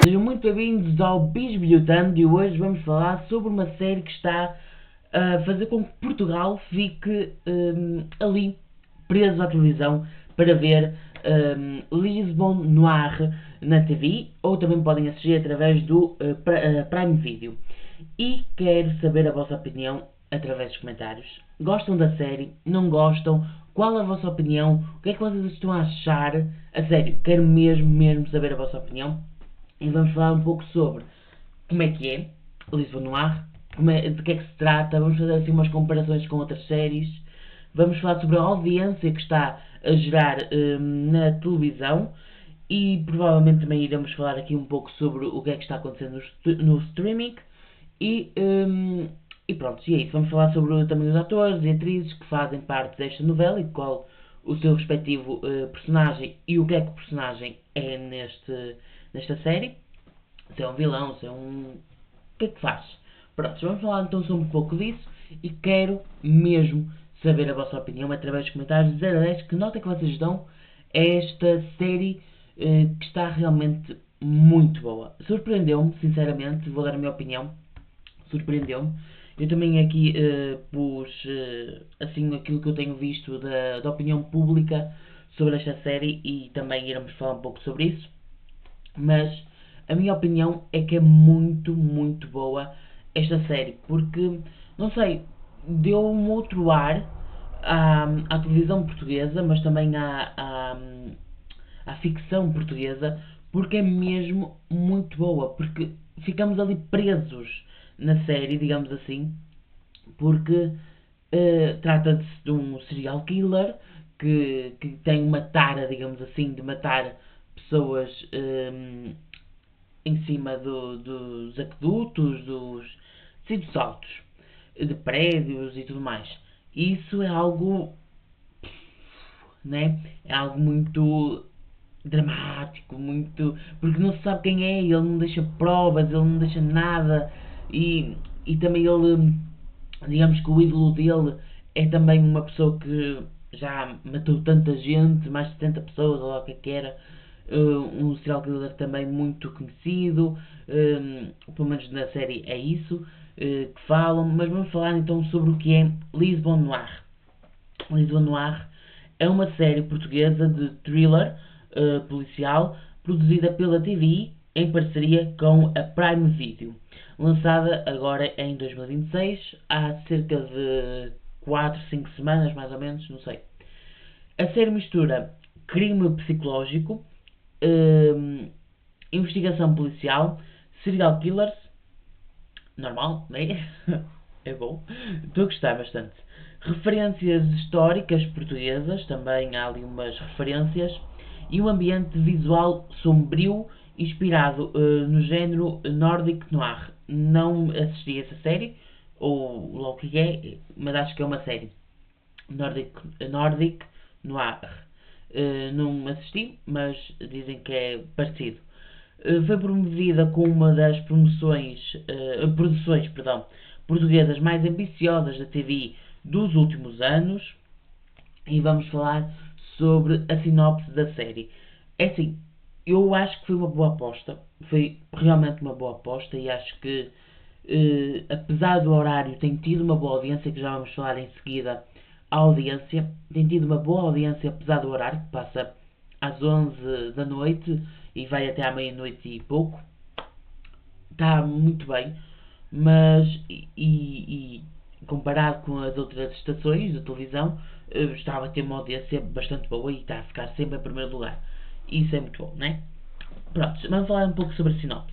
Sejam muito bem-vindos ao Bisbilhotando e hoje vamos falar sobre uma série que está a fazer com que Portugal fique ali preso à televisão para ver Lisbon Noir na TV, ou também podem assistir através do Prime Video. E quero saber a vossa opinião através dos comentários. Gostam da série? Não gostam? Qual a vossa opinião? O que é que vocês estão a achar? A sério, quero mesmo saber a vossa opinião. E vamos falar um pouco sobre como é que é Lisbon Noir, de que é que se trata, vamos fazer assim umas comparações com outras séries, vamos falar sobre a audiência que está a gerar na televisão e provavelmente também iremos falar aqui um pouco sobre o que é que está acontecendo no streaming e pronto, e é isso. Vamos falar sobre também os atores e atrizes que fazem parte desta novela e qual o seu respectivo personagem e o que é que o personagem é nesta série, se é um vilão, se é um... o que é que faz? Pronto, vamos falar então sobre um pouco disso e quero mesmo saber a vossa opinião através dos comentários de 0 a 10, que nota que vocês dão a esta série que está realmente muito boa. Surpreendeu-me, sinceramente, vou dar a minha opinião, surpreendeu-me. Eu também aqui pus assim aquilo que eu tenho visto da opinião pública sobre esta série e também iremos falar um pouco sobre isso. Mas a minha opinião é que é muito boa esta série, porque, não sei, deu um outro ar à televisão portuguesa, mas também à ficção portuguesa, porque é mesmo muito boa, porque ficamos ali presos na série, digamos assim, porque trata-se de um serial killer que tem uma tara, digamos assim, de matar pessoas em cima dos aquedutos, dos sítios altos, de prédios e tudo mais. Isso é algo, né? É algo muito dramático, muito, porque não se sabe quem é, ele não deixa provas, ele não deixa nada e também ele, digamos que o ídolo dele é também uma pessoa que já matou tanta gente, mais de 70 pessoas, ou lá o que era, um serial killer também muito conhecido, pelo menos na série é isso que falam, mas vamos falar então sobre o que é Lisbon Noir. Lisbon Noir é uma série portuguesa de thriller policial produzida pela TV em parceria com a Prime Video, lançada agora em 2026, há cerca de 4, 5 semanas mais ou menos, não sei. A série mistura crime psicológico, investigação policial, serial killers, normal, né? É bom, estou a gostar bastante. Referências históricas portuguesas, também há ali umas referências, e um ambiente visual sombrio, inspirado no género Nordic Noir. Não assisti a essa série, ou logo que é, mas acho que é uma série. Nordic Noir. Não assisti, mas dizem que é parecido. Foi promovida com uma das produções portuguesas mais ambiciosas da TV dos últimos anos e vamos falar sobre a sinopse da série. É assim, eu acho que foi uma boa aposta, foi realmente uma boa aposta e acho que apesar do horário tem tido uma boa audiência, que já vamos falar em seguida. A audiência tem tido uma boa audiência apesar do horário, que passa às 11 da noite e vai até à meia-noite e pouco. Está muito bem, mas comparado com as outras estações de televisão, estava a ter uma audiência bastante boa e está a ficar sempre em primeiro lugar. Isso é muito bom, não é? Pronto, vamos falar um pouco sobre a sinopse.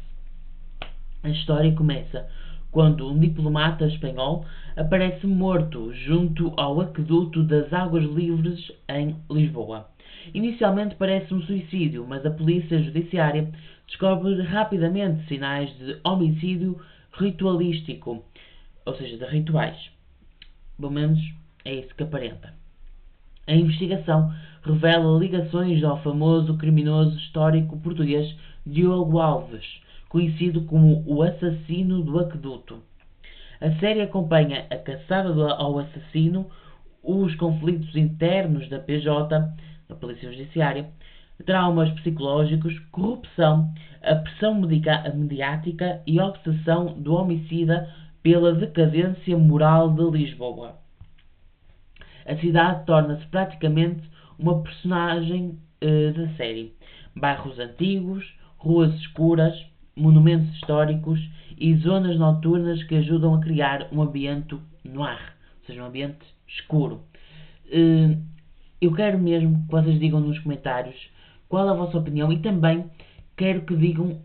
A história começa quando um diplomata espanhol aparece morto junto ao aqueduto das Águas Livres em Lisboa. Inicialmente parece um suicídio, mas a polícia judiciária descobre rapidamente sinais de homicídio ritualístico, ou seja, de rituais. Pelo menos é isso que aparenta. A investigação revela ligações ao famoso criminoso histórico português Diogo Alves, conhecido como o assassino do aqueduto. A série acompanha a caçada ao assassino, os conflitos internos da PJ, da Polícia Judiciária, traumas psicológicos, corrupção, a pressão mediática e a obsessão do homicida pela decadência moral de Lisboa. A cidade torna-se praticamente uma personagem da série. Bairros antigos, ruas escuras, monumentos históricos e zonas noturnas que ajudam a criar um ambiente noir, ou seja, um ambiente escuro. Eu quero mesmo que vocês digam nos comentários qual é a vossa opinião e também quero que digam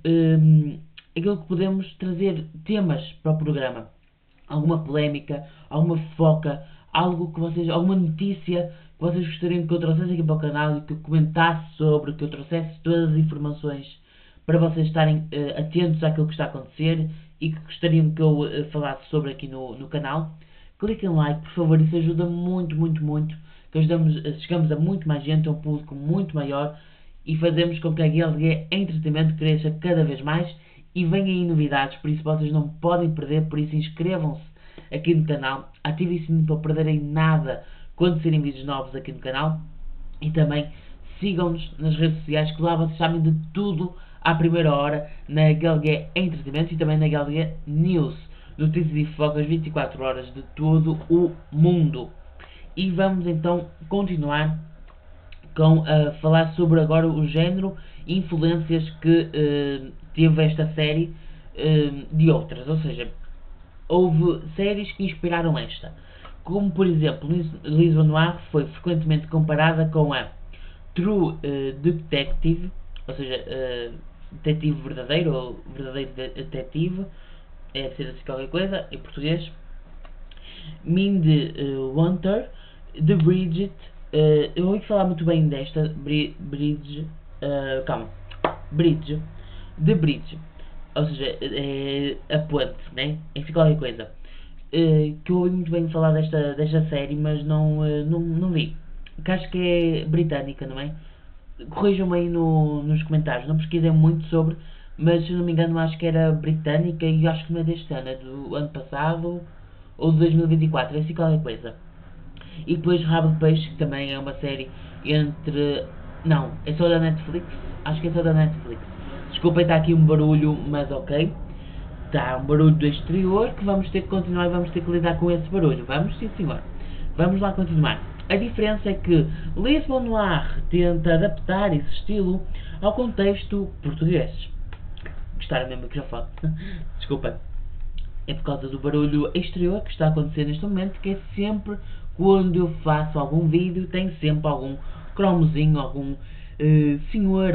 aquilo que podemos trazer, temas para o programa. Alguma polémica, alguma fofoca, algo que vocês, alguma notícia que vocês gostariam que eu trouxesse aqui para o canal e que eu comentasse sobre, que eu trouxesse todas as informações para vocês estarem atentos àquilo que está a acontecer e que gostariam que eu falasse sobre aqui no canal. Cliquem em like, por favor, isso ajuda muito, muito, muito, que chegamos a muito mais gente, a um público muito maior e fazemos com que a GLG Entretenimento cresça cada vez mais e venham aí novidades, por isso vocês não podem perder, por isso inscrevam-se aqui no canal, ativem o sininho para não perderem nada quando saírem vídeos novos aqui no canal e também sigam-nos nas redes sociais que lá vocês sabem de tudo à primeira hora na GLG Entretenimento e também na GLG News, notícias e fofocas 24 horas de todo o mundo. E vamos então continuar com falar sobre agora o género e influências que teve esta série de outras, ou seja, houve séries que inspiraram esta, como por exemplo Lisbon Noir foi frequentemente comparada com a True Detective, ou seja, detetive verdadeiro ou verdadeiro detetive, deve ser assim qualquer coisa em português. Mindhunter, The Bridget, eu ouvi falar muito bem desta Bridge, The Bridge, ou seja, a ponte, né? É assim qualquer coisa. Que eu ouvi muito bem falar desta série, mas não vi. Que acho que é britânica, não é? Corrijam-me aí nos comentários, não pesquisei muito sobre, mas se não me engano acho que era britânica e acho que não é deste ano, é do ano passado ou de 2024, é assim qualquer coisa. E depois Rabo de Peixe, que também é uma série entre... Não, é só da Netflix, acho que é só da Netflix. Desculpem, está aqui um barulho, mas ok. Está um barulho do exterior que vamos ter que continuar e vamos ter que lidar com esse barulho. Vamos, sim senhor. Vamos lá continuar. A diferença é que Lisbon Noir tenta adaptar esse estilo ao contexto português. Gostaram do meu microfone? Desculpa. É por causa do barulho exterior que está a acontecer neste momento, que é sempre quando eu faço algum vídeo, tem sempre algum cromozinho, algum senhor,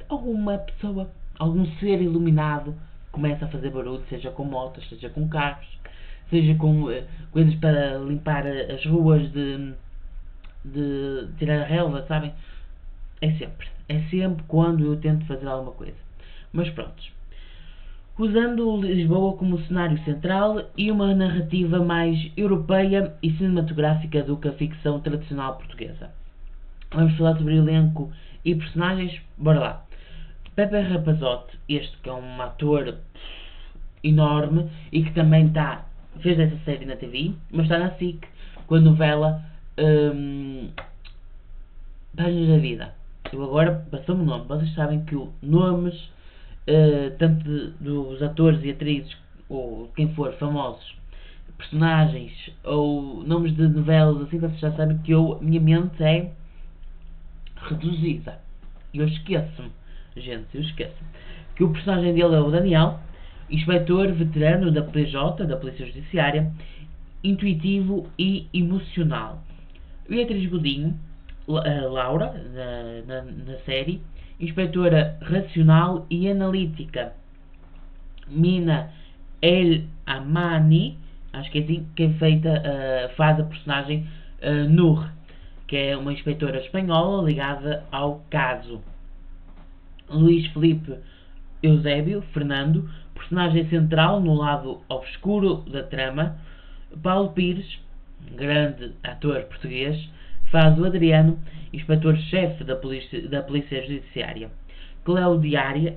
alguma pessoa, algum ser iluminado começa a fazer barulho, seja com motos, seja com carros, seja com coisas para limpar as ruas, de tirar a relva, sabem? É sempre quando eu tento fazer alguma coisa. Mas pronto. Usando Lisboa como cenário central e uma narrativa mais europeia e cinematográfica do que a ficção tradicional portuguesa. Vamos falar sobre elenco e personagens? Bora lá. Pepe Rapazote, este que é um ator enorme e que também fez essa série na TV, mas está na SIC com a novela Páginas da Vida. Eu agora passou-me o nome, vocês sabem que nomes tanto dos atores e atrizes ou quem for famosos, personagens ou nomes de novelas assim, vocês já sabem que a minha mente é reduzida. Eu esqueço-me, gente, que o personagem dele é o Daniel, inspetor veterano da PJ, da Polícia Judiciária, intuitivo e emocional. Beatriz Godinho, Laura, na série, inspetora racional e analítica. Mina El Amani, acho que é assim, quem faz a personagem Nur, que é uma inspetora espanhola ligada ao caso. Luís Felipe Eusébio Fernando, personagem central no lado obscuro da trama. Paulo Pires, grande ator português, faz o Adriano, inspetor-chefe da Polícia Judiciária. Cleo Diara.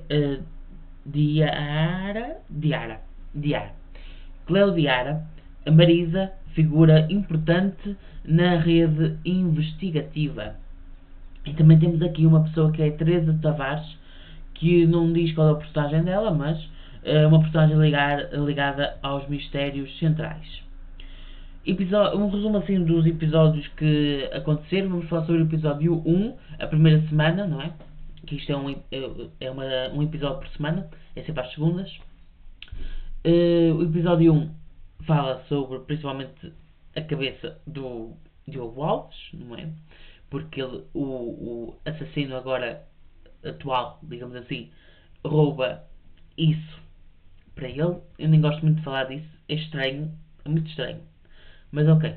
Cleo Diara, a Marisa, figura importante na rede investigativa. E também temos aqui uma pessoa que é Teresa Tavares, que não diz qual é a personagem dela, mas é uma personagem ligada aos mistérios centrais. Um resumo assim dos episódios que aconteceram. Vamos falar sobre o episódio 1, a primeira semana, não é? Que isto é um episódio por semana, é sempre às segundas. O episódio 1 fala sobre principalmente a cabeça do Diogo Alves, não é? Porque o assassino agora atual, digamos assim, rouba isso para ele. Eu nem gosto muito de falar disso, é estranho, é muito estranho. Mas ok,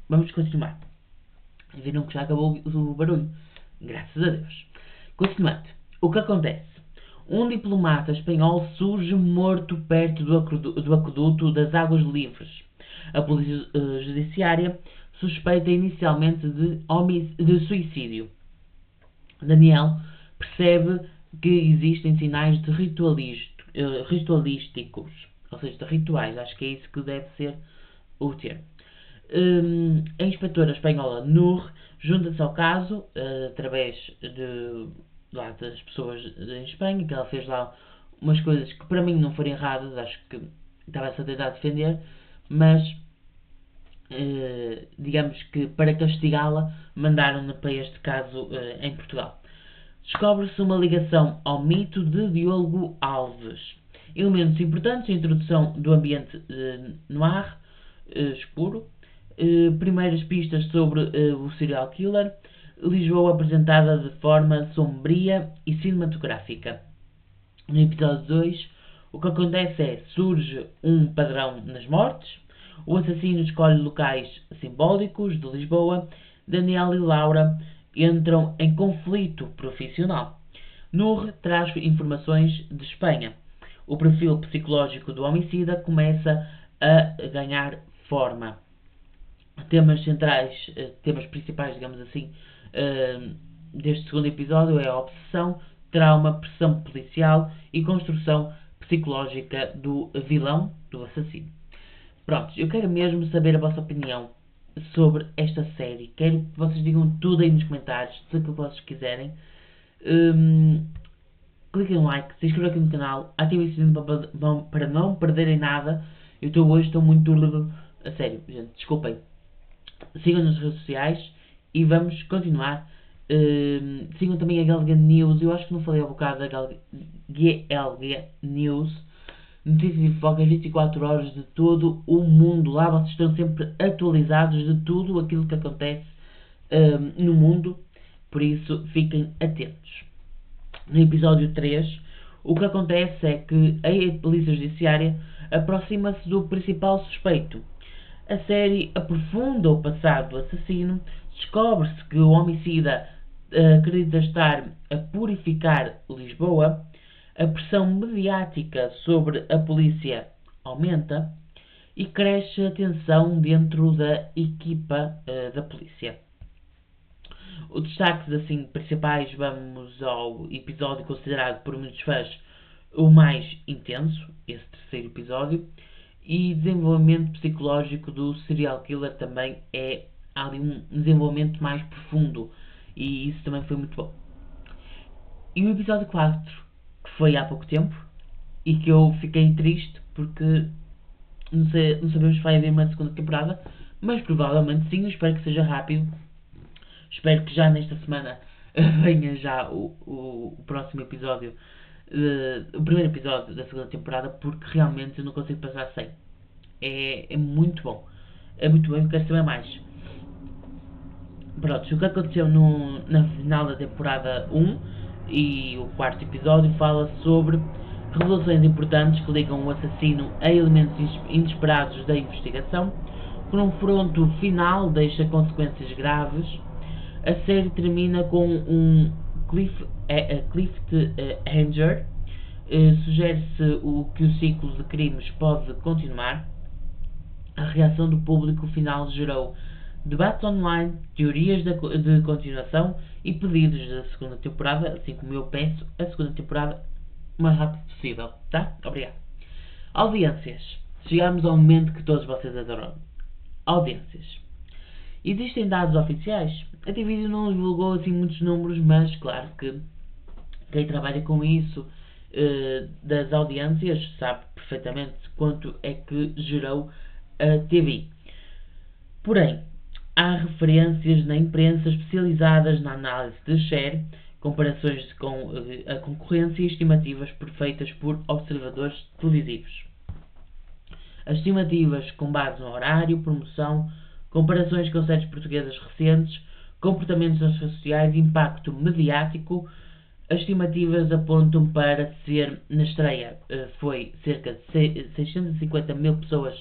vamos continuar. Viram que já acabou o barulho, graças a Deus. Continuando, o que acontece? Um diplomata espanhol surge morto perto do aqueduto das Águas Livres. A polícia judiciária suspeita inicialmente de suicídio. Daniel percebe que existem sinais de ritualísticos, ou seja, de rituais, acho que é isso que deve ser o termo. A inspetora espanhola Nur junta-se ao caso através das pessoas em Espanha, que ela fez lá umas coisas que para mim não foram erradas, acho que estava-se a tentar defender, mas digamos que para castigá-la mandaram-na para este caso em Portugal. Descobre-se uma ligação ao mito de Diogo Alves. Elementos importantes: a introdução do ambiente noir, escuro, primeiras pistas sobre o serial killer, Lisboa apresentada de forma sombria e cinematográfica. No episódio 2, o que acontece é: surge um padrão nas mortes, o assassino escolhe locais simbólicos de Lisboa, Daniel e Laura entram em conflito profissional. Nur traz informações de Espanha. O perfil psicológico do homicida começa a ganhar forma. Temas centrais, temas principais, digamos assim, deste segundo episódio é a obsessão, trauma, pressão policial e construção psicológica do vilão, do assassino. Pronto, eu quero mesmo saber a vossa opinião sobre esta série. Quero que vocês digam tudo aí nos comentários, tudo o que vocês quiserem. Cliquem no like, se inscrevam aqui no canal, ativem o sininho para não perderem nada. Eu hoje estou muito a sério, gente, desculpem. Sigam-nos nas redes sociais e vamos continuar. Sigam também a Galga News. Eu acho que não falei ao bocado da GLG News. Notícias e fofocas 24 horas de todo o mundo. Lá vocês estão sempre atualizados de tudo aquilo que acontece no mundo. Por isso, fiquem atentos. No episódio 3, o que acontece é que a polícia judiciária aproxima-se do principal suspeito. A série aprofunda o passado do assassino. Descobre-se que o homicida acredita estar a purificar Lisboa. A pressão mediática sobre a polícia aumenta e cresce a tensão dentro da equipa da polícia. Os destaques assim, principais, vamos ao episódio considerado por muitos fãs o mais intenso, esse terceiro episódio, e desenvolvimento psicológico do serial killer também há ali um desenvolvimento mais profundo, e isso também foi muito bom. E o episódio 4, que foi há pouco tempo, e que eu fiquei triste porque não sabemos se vai haver uma segunda temporada, mas provavelmente sim. Eu espero que seja rápido. Espero que já nesta semana venha já o próximo episódio, o primeiro episódio da segunda temporada, porque realmente eu não consigo passar sem. É muito bom. É muito bom e quero saber mais. Pronto, o que aconteceu na final da temporada 1 e o quarto episódio fala sobre revelações importantes que ligam o assassino a elementos inesperados da investigação. O confronto final deixa consequências graves. A série termina com um cliffhanger. Sugere-se que o ciclo de crimes pode continuar. A reação do público final gerou debates online, teorias de continuação e pedidos da segunda temporada, assim como eu peço a segunda temporada o mais rápido possível, tá? Obrigado. Audiências. Chegamos ao momento que todos vocês adoram. Audiências. Existem dados oficiais? A TVvídeo não divulgou assim muitos números, mas claro que quem trabalha com isso das audiências sabe perfeitamente quanto é que gerou a TV. Porém, há referências na imprensa especializadas na análise de share, comparações com a concorrência e estimativas feitas por observadores televisivos. As estimativas com base no horário, promoção, comparações com séries portuguesas recentes, comportamentos nas redes sociais e impacto mediático. As estimativas apontam para ser, na estreia, foi cerca de 650 mil pessoas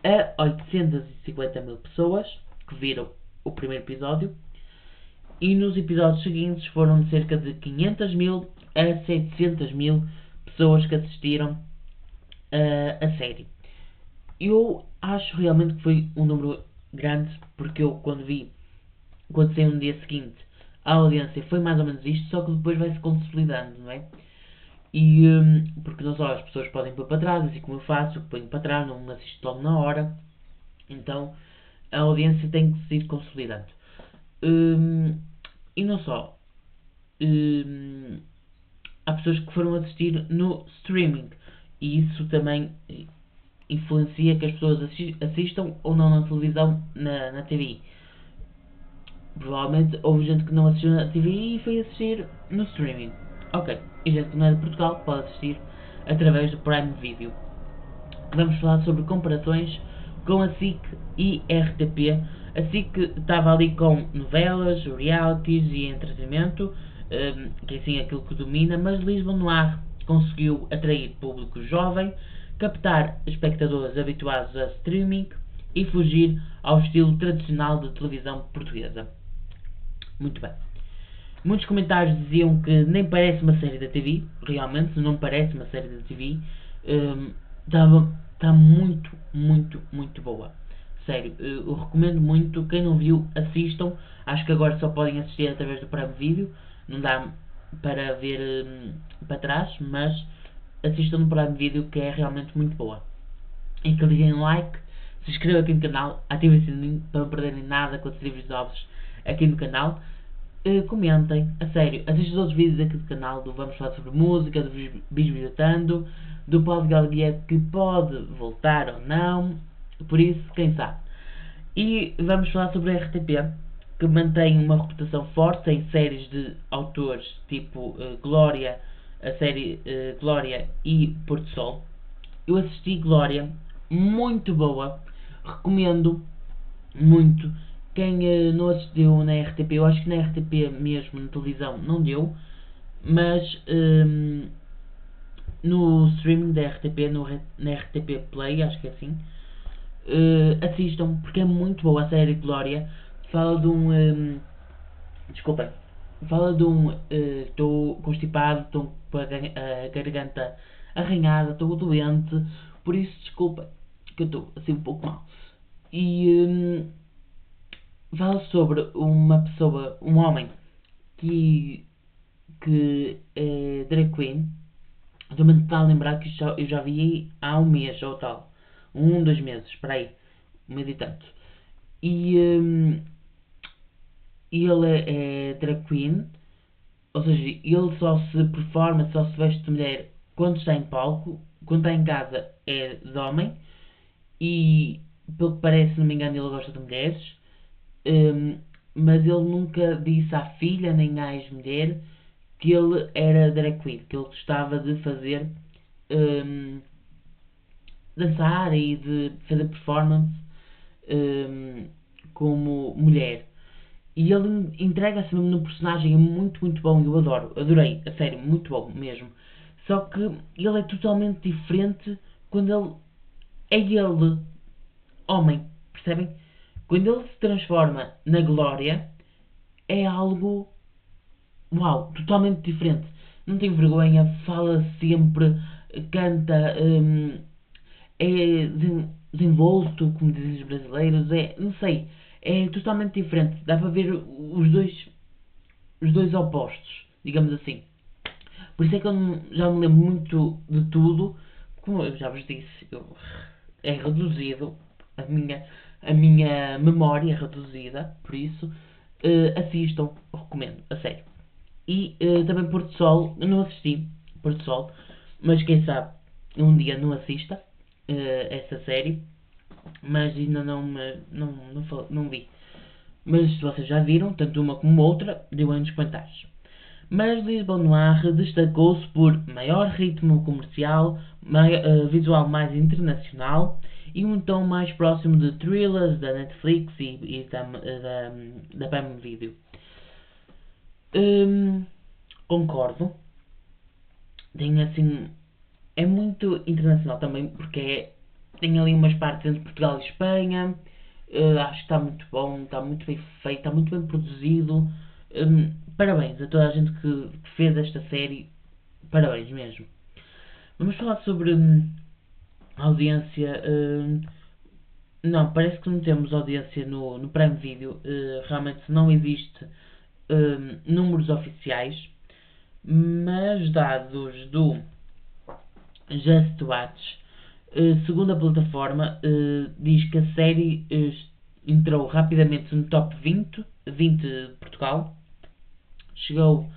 a 850 mil pessoas que viram o primeiro episódio, e nos episódios seguintes foram de cerca de 500 mil a 700 mil pessoas que assistiram a série. Eu acho realmente que foi um número grande, porque eu quando saiu no dia seguinte, a audiência foi mais ou menos isto, só que depois vai-se consolidando, não é? E porque não só as pessoas podem pôr para trás, assim como eu faço, ponho para trás, não assisto logo na hora, então a audiência tem que se ir consolidando. E não só. Há pessoas que foram assistir no streaming, e isso também influencia que as pessoas assistam ou não na televisão, na TV. Provavelmente houve gente que não assistiu na TV e foi assistir no streaming. Ok, e gente que não é de Portugal pode assistir através do Prime Video. Vamos falar sobre comparações com a SIC e RTP. A SIC estava ali com novelas, realities e entretenimento, que é assim aquilo que domina, mas Lisbon Noir conseguiu atrair público jovem, captar espectadores habituados a streaming e fugir ao estilo tradicional de televisão portuguesa. Muito bem. Muitos comentários diziam que nem parece uma série da TV, realmente não parece uma série da TV, está muito, muito, muito boa. Sério, eu recomendo muito, quem não viu, assistam. Acho que agora só podem assistir através do Prime Video, não dá para ver para trás, mas assistam no Prime Video, que é realmente muito boa. E que liguem like, se inscrevam aqui no canal, ativem o sininho para não perderem nada com os vídeos novos aqui no canal. Comentem, a sério, assistam os outros vídeos aqui do canal, do Vamos Falar sobre Música, do Bisbilhotando, do Paulo Galguete, que pode voltar ou não, por isso, quem sabe. E vamos falar sobre a RTP, que mantém uma reputação forte em séries de autores tipo Glória, a série Glória e Porto Sol. Eu assisti Glória, muito boa, recomendo muito. Quem não assistiu na RTP, eu acho que na RTP mesmo, na televisão, não deu, mas no streaming da RTP, na RTP Play, acho que é assim, assistam, porque é muito boa a série Glória. Fala de um. Desculpem. Fala de um. Estou constipado, estou com a garganta arranhada, estou doente, por isso desculpem, que eu estou assim um pouco mal. E. Fala sobre uma pessoa, um homem que é drag queen. Estou-me a tentar lembrar que eu já vi há um mês ou tal, 2 meses, espera aí, um mês e tanto. E ele é drag queen, ou seja, ele só se performa, só se veste de mulher quando está em palco, quando está em casa é de homem, e pelo que parece, se não me engano, ele gosta de mulheres. Mas ele nunca disse à filha nem à ex-mulher que ele era drag queen, que ele gostava de fazer dançar e de fazer performance como mulher. E ele entrega-se mesmo no personagem, é muito, muito bom, eu adorei, a sério, muito bom mesmo. Só que ele é totalmente diferente quando ele é ele, homem, percebem? Quando ele se transforma na Glória, é algo, uau, totalmente diferente. Não tem vergonha, fala sempre, canta, é desenvolto, como dizem os brasileiros, não sei, é totalmente diferente. Dá para ver os dois opostos, digamos assim. Por isso é que eu já me lembro muito de tudo. Como eu já vos disse, é reduzido. A minha memória é reduzida. Por isso, assistam. Recomendo, a sério. E também Porto Sol. Eu não assisti Porto Sol. Mas quem sabe um dia não assista essa série. Mas ainda não vi. Mas se vocês já viram, tanto uma como outra, deu aí nos comentários. Mas Lisbon Noir destacou-se por maior ritmo comercial, visual mais internacional e um tom mais próximo de thrillers da Netflix e da Prime Video. Concordo. Tem assim. É muito internacional também porque tem ali umas partes entre Portugal e Espanha. Acho que está muito bom, está muito bem feito, está muito bem produzido. Parabéns a toda a gente que fez esta série. Parabéns mesmo. Vamos falar sobre audiência. Não, parece que não temos audiência no Prime Video. Realmente não existe números oficiais. Mas dados do Just Watch, segundo a plataforma, diz que a série entrou rapidamente no top 20 de Portugal, chegou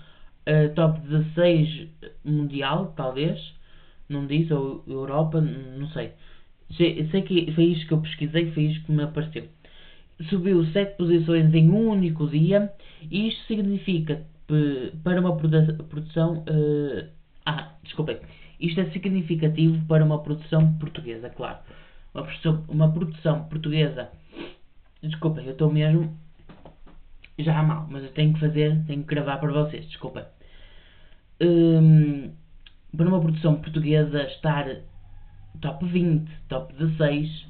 a top 16 mundial, talvez, não diz, ou Europa, não sei. Sei que foi isto que eu pesquisei, foi isto que me apareceu. Subiu 7 posições em um único dia, e isto significa para uma produção. Desculpem. Isto é significativo para uma produção portuguesa, claro. Uma produção portuguesa. Desculpem, eu estou mesmo já mal, mas eu tenho que gravar para vocês, desculpem. Para uma produção portuguesa estar top 20, top 16,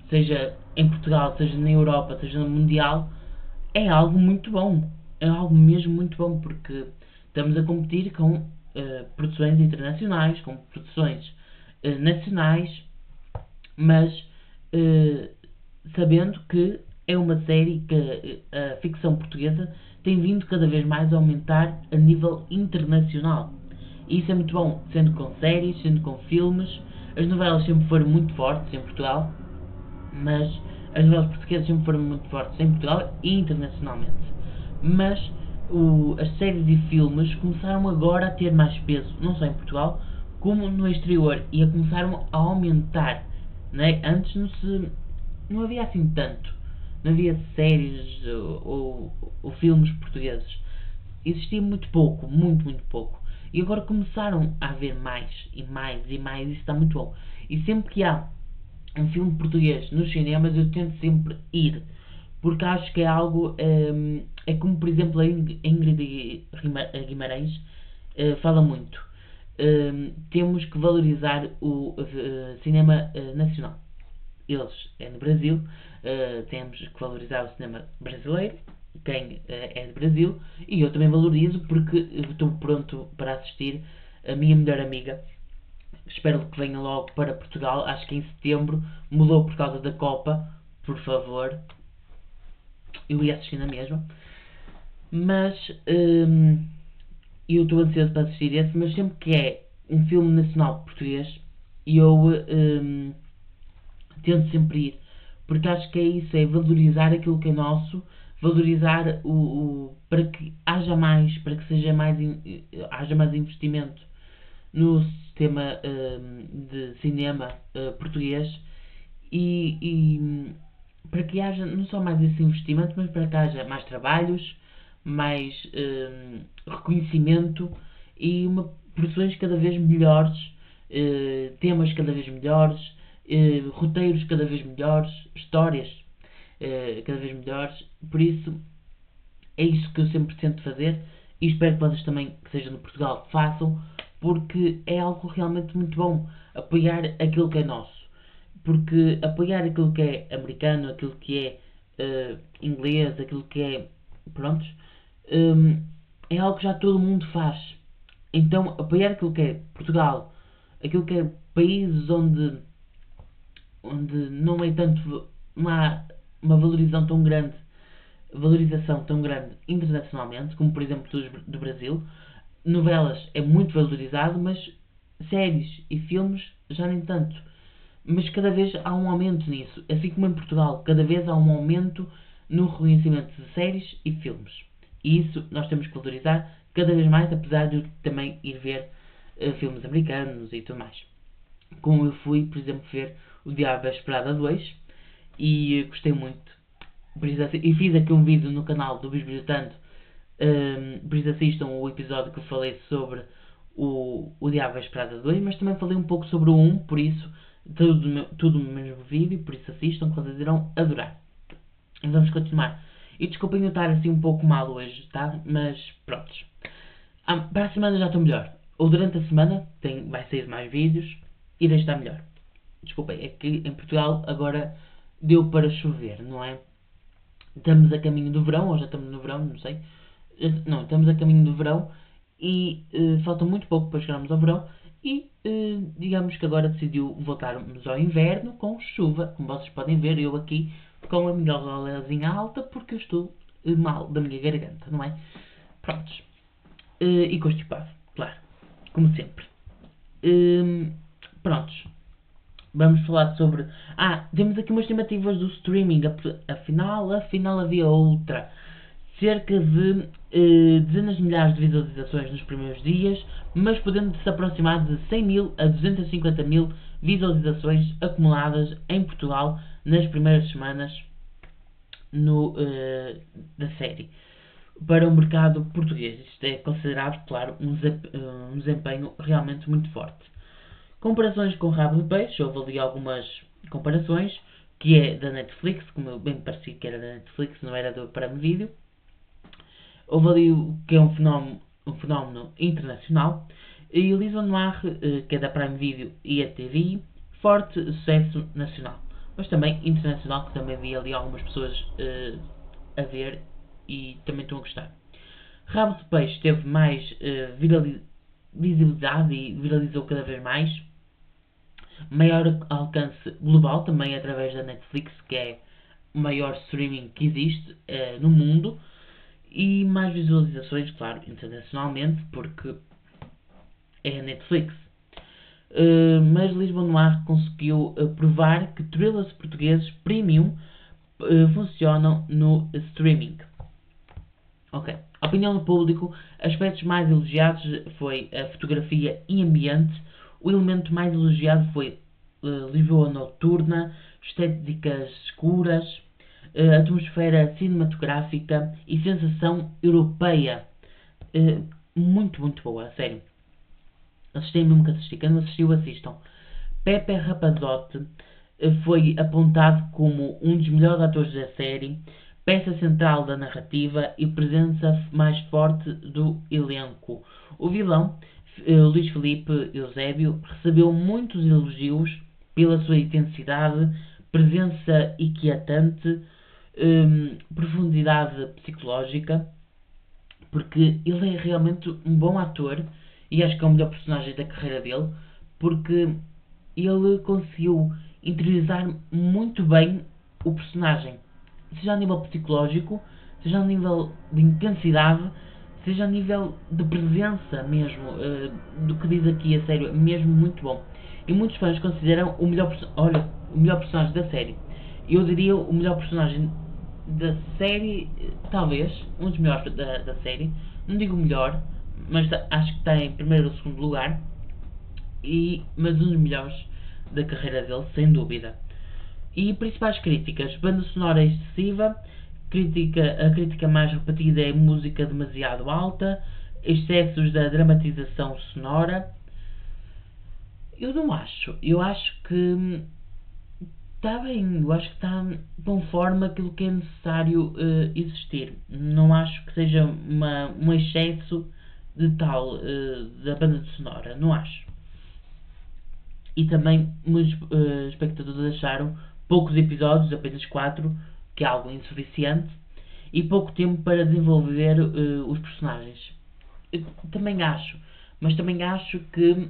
seja em Portugal, seja na Europa, seja no Mundial, é algo muito bom. É algo mesmo muito bom, porque estamos a competir com produções internacionais, com produções nacionais, mas sabendo que é uma série que a ficção portuguesa tem vindo cada vez mais a aumentar a nível internacional. E isso é muito bom, sendo com séries, sendo com filmes. As novelas sempre foram muito fortes em Portugal, mas as novelas portuguesas sempre foram muito fortes em Portugal e internacionalmente. Mas as séries e filmes começaram agora a ter mais peso, não só em Portugal, como no exterior, e a começaram a aumentar. Né? Antes não havia assim tanto. Não havia séries ou filmes portugueses. Existia muito pouco, muito pouco. E agora começaram a haver mais e mais e mais, e isso está muito bom. E sempre que há um filme português nos cinemas, eu tento sempre ir, porque acho que é algo. É como, por exemplo, a Ingrid Guimarães fala muito. Temos que valorizar o cinema nacional. Eles é no Brasil, temos que valorizar o cinema brasileiro, quem é do Brasil, e eu também valorizo porque estou pronto para assistir a minha melhor amiga. Espero que venha logo para Portugal, acho que em setembro. Mudou por causa da Copa, por favor. Eu ia assistir na mesma. Mas eu estou ansioso para assistir esse, mas sempre que é um filme nacional português, eu tento sempre ir. Porque acho que é isso, é valorizar aquilo que é nosso, valorizar para que haja mais, para que haja mais investimento no sistema de cinema português e para que haja não só mais esse investimento, mas para que haja mais trabalhos, mais reconhecimento e produções cada vez melhores, temas cada vez melhores, roteiros cada vez melhores, histórias cada vez melhores. Por isso é isso que eu sempre tento fazer, e espero que vocês também, que sejam de Portugal, façam, porque é algo realmente muito bom apoiar aquilo que é nosso. Porque apoiar aquilo que é americano, aquilo que é inglês, aquilo que é. Prontos, é algo que já todo mundo faz. Então, apoiar aquilo que é Portugal, aquilo que é países onde não é tanto. Não há uma valorização tão grande internacionalmente, como por exemplo do Brasil. Novelas é muito valorizado, mas séries e filmes já nem tanto. Mas cada vez há um aumento nisso, assim como em Portugal, cada vez há um aumento no reconhecimento de séries e filmes. E isso nós temos que valorizar cada vez mais, apesar de eu também ir ver filmes americanos e tudo mais. Como eu fui, por exemplo, ver O Diabo à Esperada 2 e gostei muito. Por isso, e fiz aqui um vídeo no canal do Bisbilho Tanto, por isso assistam o episódio que eu falei sobre o Diabo à Esperada 2, mas também falei um pouco sobre o 1, por isso tudo no mesmo vídeo, por isso assistam que vocês irão adorar. E vamos continuar. E desculpem eu estar assim um pouco mal hoje, tá? Mas prontos. Para a semana já estou melhor. Ou durante a semana vai sair mais vídeos e daí está melhor. Desculpem, é que em Portugal agora deu para chover, não é? Estamos a caminho do verão, ou já estamos no verão, não sei. Não, estamos a caminho do verão e falta muito pouco para chegarmos ao verão e digamos que agora decidiu voltarmos ao inverno com chuva, como vocês podem ver, eu aqui com a minha golazinha alta porque eu estou mal da minha garganta, não é? Prontos. E constipado, claro, como sempre. Prontos. Vamos falar sobre. Temos aqui umas estimativas do streaming. Afinal havia outra. Cerca de dezenas de milhares de visualizações nos primeiros dias, mas podendo se aproximar de 100 mil a 250 mil visualizações acumuladas em Portugal nas primeiras semanas da série. Para o mercado português, isto é considerado, claro, um desempenho realmente muito forte. Comparações com Rabo de Peixe, houve ali algumas comparações, que é da Netflix, como eu bem parecia que era da Netflix, não era do Prime Video. Houve ali o que é um fenómeno internacional. E Lisbon Noir, que é da Prime Video e a TVI, forte sucesso nacional. Mas também internacional, que também vi ali algumas pessoas a ver e também estão a gostar. Rabo de Peixe teve mais visibilidade e viralizou cada vez mais. Maior alcance global, também através da Netflix, que é o maior streaming que existe no mundo. E mais visualizações, claro, internacionalmente, porque é a Netflix. Mas Lisbon Noir conseguiu provar que thrillers portugueses premium funcionam no streaming. Ok. A opinião do público, aspectos mais elogiados foi a fotografia e ambiente. O elemento mais elogiado foi Lisboa noturna, estéticas escuras, atmosfera cinematográfica e sensação europeia. Muito, muito boa, a sério. Assisti mesmo que assisti. Quem não assistiu, assistam. Pepe Rapazote foi apontado como um dos melhores atores da série, peça central da narrativa e presença mais forte do elenco. O vilão, Luís Filipe Eusébio, recebeu muitos elogios pela sua intensidade, presença inquietante, profundidade psicológica, porque ele é realmente um bom ator e acho que é o melhor personagem da carreira dele, porque ele conseguiu interiorizar muito bem o personagem, seja a nível psicológico, seja a nível de intensidade, seja a nível de presença mesmo, do que diz aqui a sério, mesmo muito bom. E muitos fãs consideram o melhor personagem da série. Eu diria o melhor personagem da série, talvez, um dos melhores da série. Não digo o melhor, mas acho que está em primeiro ou segundo lugar. Mas um dos melhores da carreira dele, sem dúvida. E principais críticas: banda sonora excessiva, a crítica mais repetida é música demasiado alta, excessos da dramatização sonora. Eu não acho. Eu acho que está bem. Eu acho que está conforme aquilo que é necessário existir. Não acho que seja um excesso de tal da banda sonora. Não acho. E também muitos espectadores acharam poucos episódios, apenas 4, que é algo insuficiente, e pouco tempo para desenvolver os personagens. Eu também acho, mas também acho que,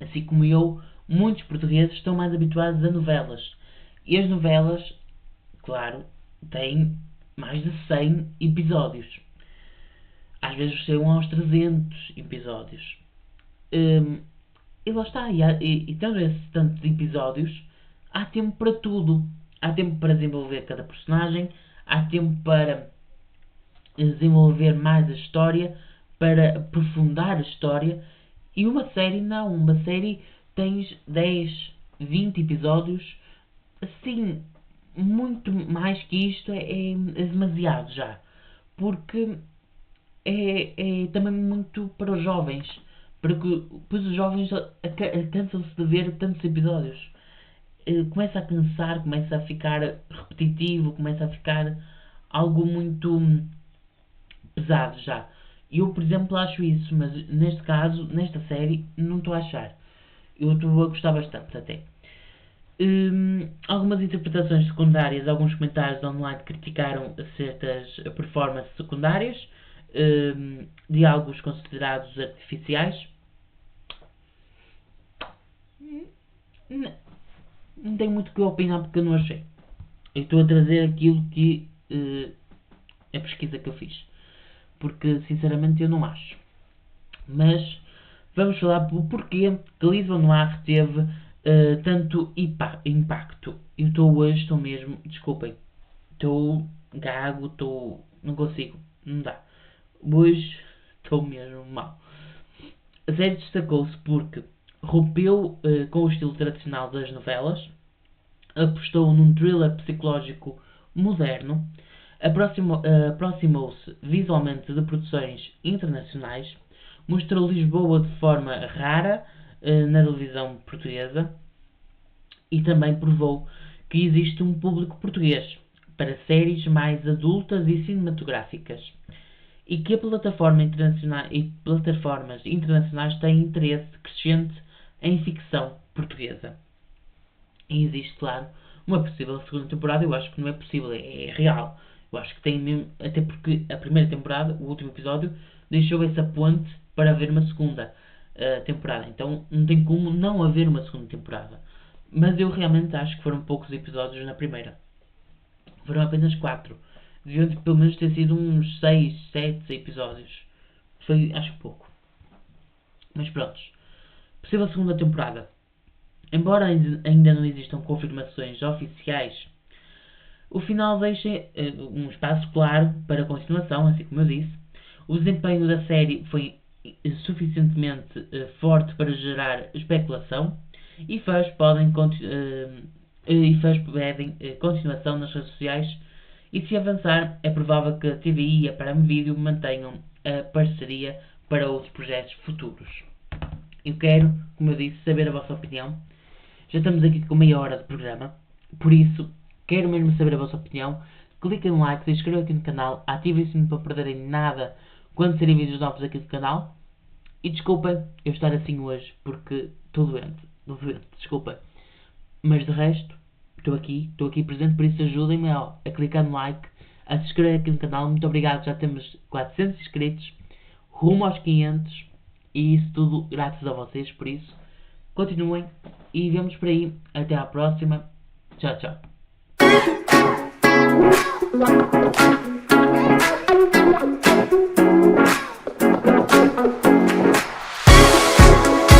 assim como eu, muitos portugueses estão mais habituados a novelas. E as novelas, claro, tem mais de 100 episódios. Às vezes chegam aos 300 episódios. E lá está, e tendo esses tantos episódios, há tempo para tudo. Há tempo para desenvolver cada personagem, há tempo para desenvolver mais a história, para aprofundar a história. E uma série não, uma série tens 10, 20 episódios, assim, muito mais que isto é demasiado já. Porque é também muito para os jovens. Porque depois os jovens cansam-se de ver tantos episódios. Começa a cansar, começa a ficar repetitivo, começa a ficar algo muito pesado já. Eu, por exemplo, acho isso, mas neste caso, nesta série, não estou a achar. Eu estou a gostar bastante até. Algumas interpretações secundárias, alguns comentários online criticaram certas performances secundárias, diálogos considerados artificiais. Não tenho muito o que opinar porque eu não achei. Eu estou a trazer aquilo que a pesquisa que eu fiz. Porque sinceramente eu não acho. Mas vamos falar do porquê que Lisbon Noir teve tanto impacto. Eu estou mesmo, desculpem, estou gago, não consigo, não dá. Hoje estou mesmo mal. A série destacou-se porque rompeu com o estilo tradicional das novelas, apostou num thriller psicológico moderno, aproximou-se visualmente de produções internacionais, mostrou Lisboa de forma rara na televisão portuguesa e também provou que existe um público português para séries mais adultas e cinematográficas e que plataformas internacionais têm interesse crescente em ficção portuguesa. E existe, claro, uma possível segunda temporada. Eu acho que não é possível, é real. Eu acho que tem mesmo, até porque a primeira temporada, o último episódio, deixou essa ponte para haver uma segunda temporada. Então não tem como não haver uma segunda temporada. Mas eu realmente acho que foram poucos episódios na primeira. Foram apenas 4. Deviam pelo menos ter sido uns 6, 7 episódios. Foi, acho que pouco. Mas pronto. Possível segunda temporada. Embora ainda não existam confirmações oficiais, o final deixa um espaço claro para a continuação, assim como eu disse. O desempenho da série foi suficientemente forte para gerar especulação e fãs pedem continuação nas redes sociais e, se avançar, é provável que a TVI e a Prime Video mantenham a parceria para outros projetos futuros. Eu quero, como eu disse, saber a vossa opinião. Já estamos aqui com meia hora de programa, por isso, quero mesmo saber a vossa opinião. Cliquem no like, se inscrevam aqui no canal, ativem o sininho para não perderem nada quando saírem vídeos novos aqui do canal. E desculpem eu estar assim hoje, porque estou doente, desculpem. Mas de resto, estou aqui presente, por isso ajudem-me a clicar no like, a se inscrever aqui no canal. Muito obrigado, já temos 400 inscritos, rumo aos 500, e isso tudo graças a vocês, por isso, continuem e vemos por aí. Até à próxima. Tchau, tchau.